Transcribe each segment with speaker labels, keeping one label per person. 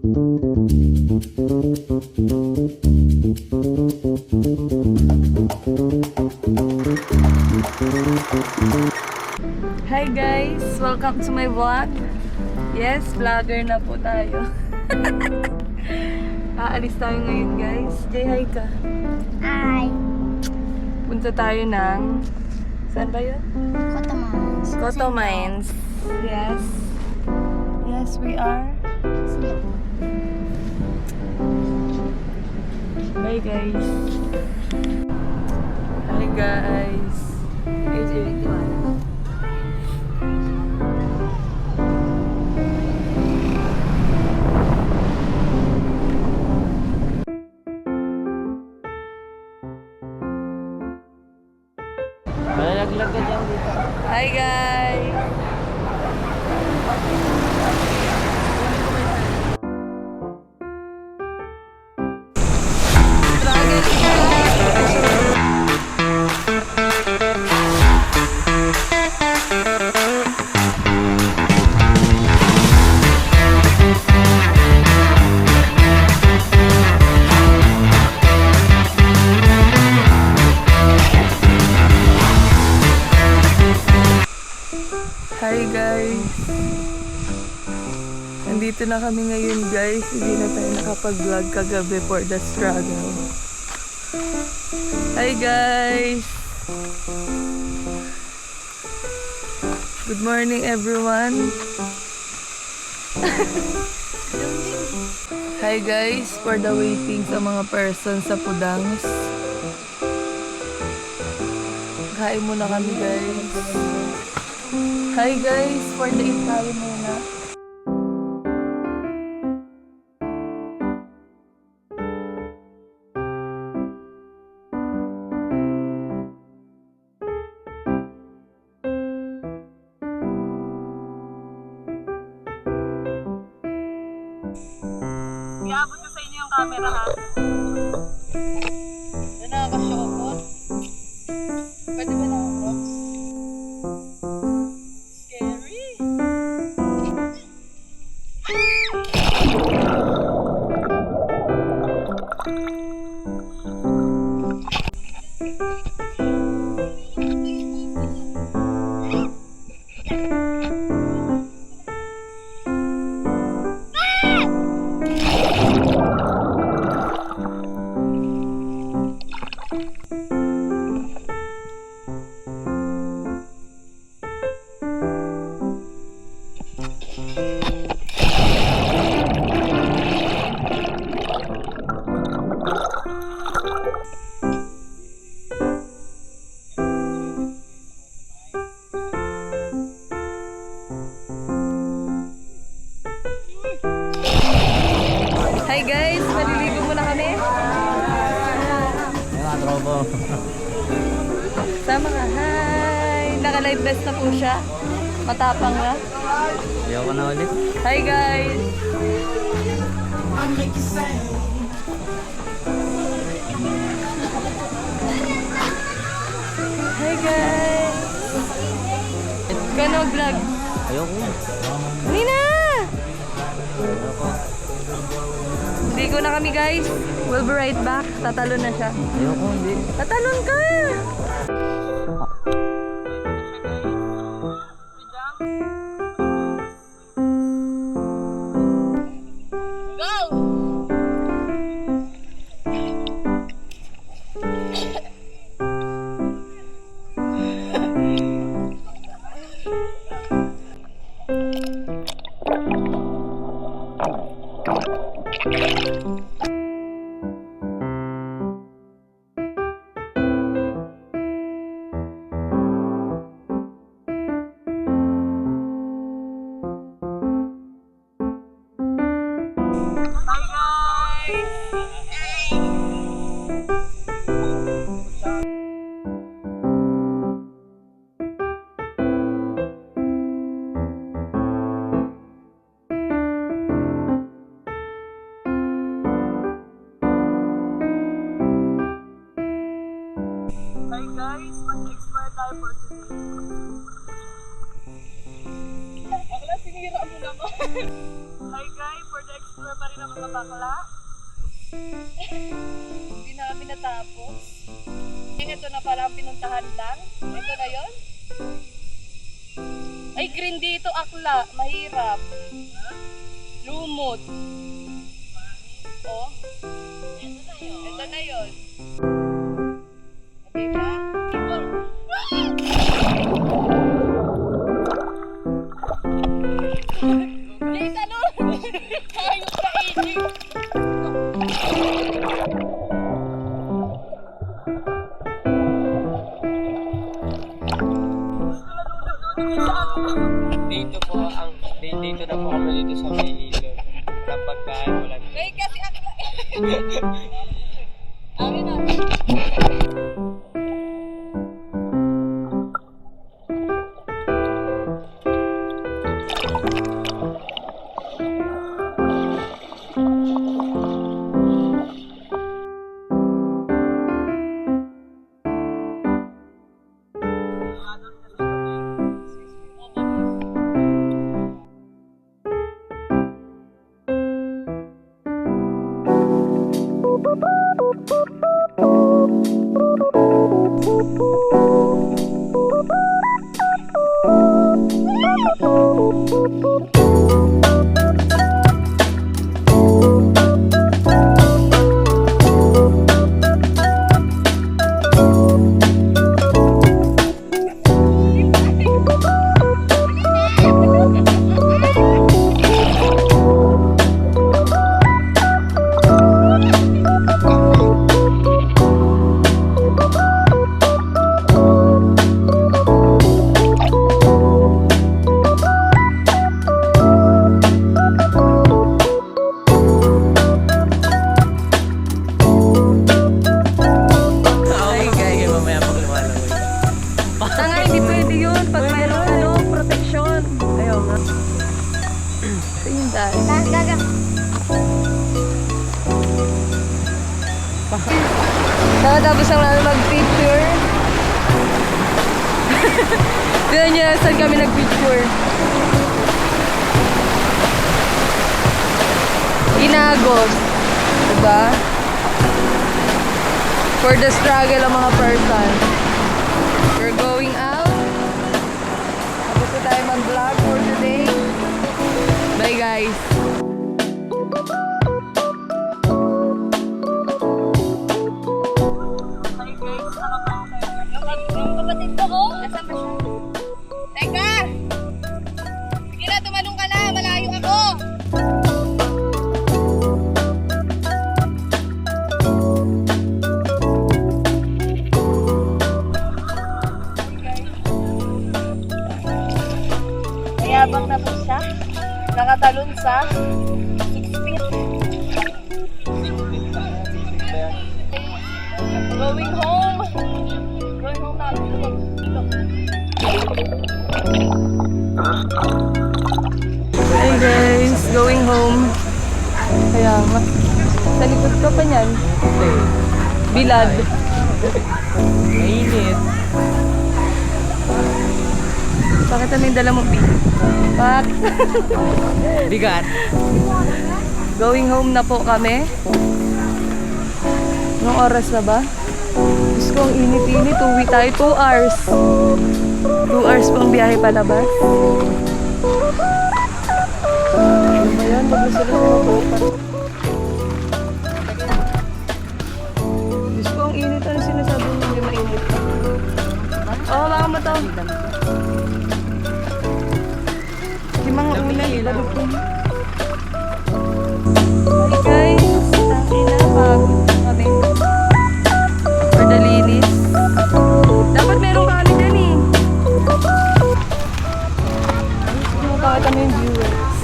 Speaker 1: Hi guys! Welcome to my vlog. Yes, vlogger na po tayo. Aalis tayo ngayon guys. Say hi ka.
Speaker 2: Hi.
Speaker 1: Punta tayo ng... Saan ba yun?
Speaker 2: Coto Mines.
Speaker 1: Coto Mines. Yes. Yes, we are. Bye guys. Hi guys.
Speaker 3: Malalaglag ka dyan dito.
Speaker 1: Hi guys. Hi guys! Nandito na kami ngayon guys. Hindi na tayo nakapag-vlog kagabi for the struggle. Hi guys! Good morning everyone! Hi guys! For the waiting sa mga person sa Pudangs. Kain muna kami guys. Hi guys, for the tayo muna. Iabot ko sa inyo yung camera ha. Nakakashow ko. Pwede ba nakakrops? Hi guys, maliligo muna kami.
Speaker 3: Mga tropo.
Speaker 1: Sama ka. Hi! Naka-live vest na po siya. Matapang na.
Speaker 3: Ayoko na ulit.
Speaker 1: Hi guys! Hi guys! Kano vlog?
Speaker 3: Ayoko.
Speaker 1: Hindi na!
Speaker 3: Ayoko.
Speaker 1: Ligo na kami guys. We'll be right back. Tatalon na siya.
Speaker 3: Ayoko, hindi.
Speaker 1: Tatalon ka! tayo for today. Akala, sinira mo naman. Hi guys, for the Super pa rin ang mga bakla. Hindi namin natapos. Ito na pala ang pinuntahan lang. Ito na yon. Ay, green dito, akla. Mahirap. Lumot. Oh. Ito na yun. Diba? Lisa, no? Ayos ka, Egypt.
Speaker 3: Dito na po kami dito sa may ilog. Walang pagkain, walang...
Speaker 1: Ay, kasi akla. Amin na. Tanga, hindi pwede yun. Pag mayroong protection. Ayaw nga. Ito yung dahil.
Speaker 2: Gaga.
Speaker 1: Nakatapos lang namin mag-picture. Tignan niyo saan kami nag-picture. Ginagos. Diba? For the struggle ng mga person. We're going out. Tapos na tayo mag-vlog for today. Bye guys!
Speaker 2: Yung kapatid ko, oh. Nasaan ba siya?
Speaker 1: Teka! Sige na, tumalong ka na. Malayo ako. Mayabang na po siya. Nakatalon sa 6 feet. Going home. Going home na. Hey guys, going home. Kaya nga. Sa likod ka pa niyan. Bilad.
Speaker 3: Mainit.
Speaker 1: Bakit ano yung dala mo, P? Pak.
Speaker 3: Bigat.
Speaker 1: Going home na po kami. Anong oras na ba? Diyos ko, ang init-init. Uwi tayo 2 hours. 2 hours pang biyahe palabas. Ano ba yan? Wag na sila sa Diyos ko, ang init. Ano sinasabi niyo? Hindi mainit. Oo, baka matawag. Di mga unay, ibalog ko. Hi guys, taki na, pagod kami. For the linis. Dapat merong kami dyan eh. Bakit kami yung viewers?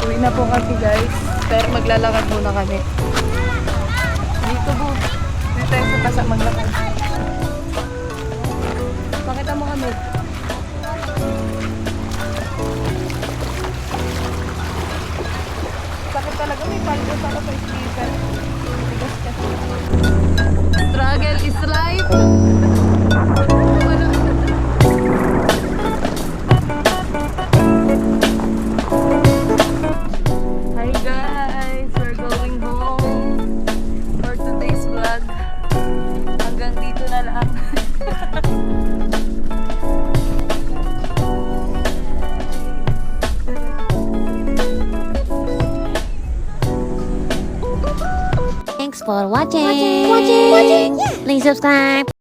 Speaker 1: Uwi na po kami guys. Pero maglalakad muna kami. Dito po. Dito tayo sa pasak maglakad. Pakita mo kami. Sakit talaga, may paldos ako sa sleeper. Tigas kasi. Struggle is life. Wala. lang.
Speaker 4: Thanks for watching. Please subscribe.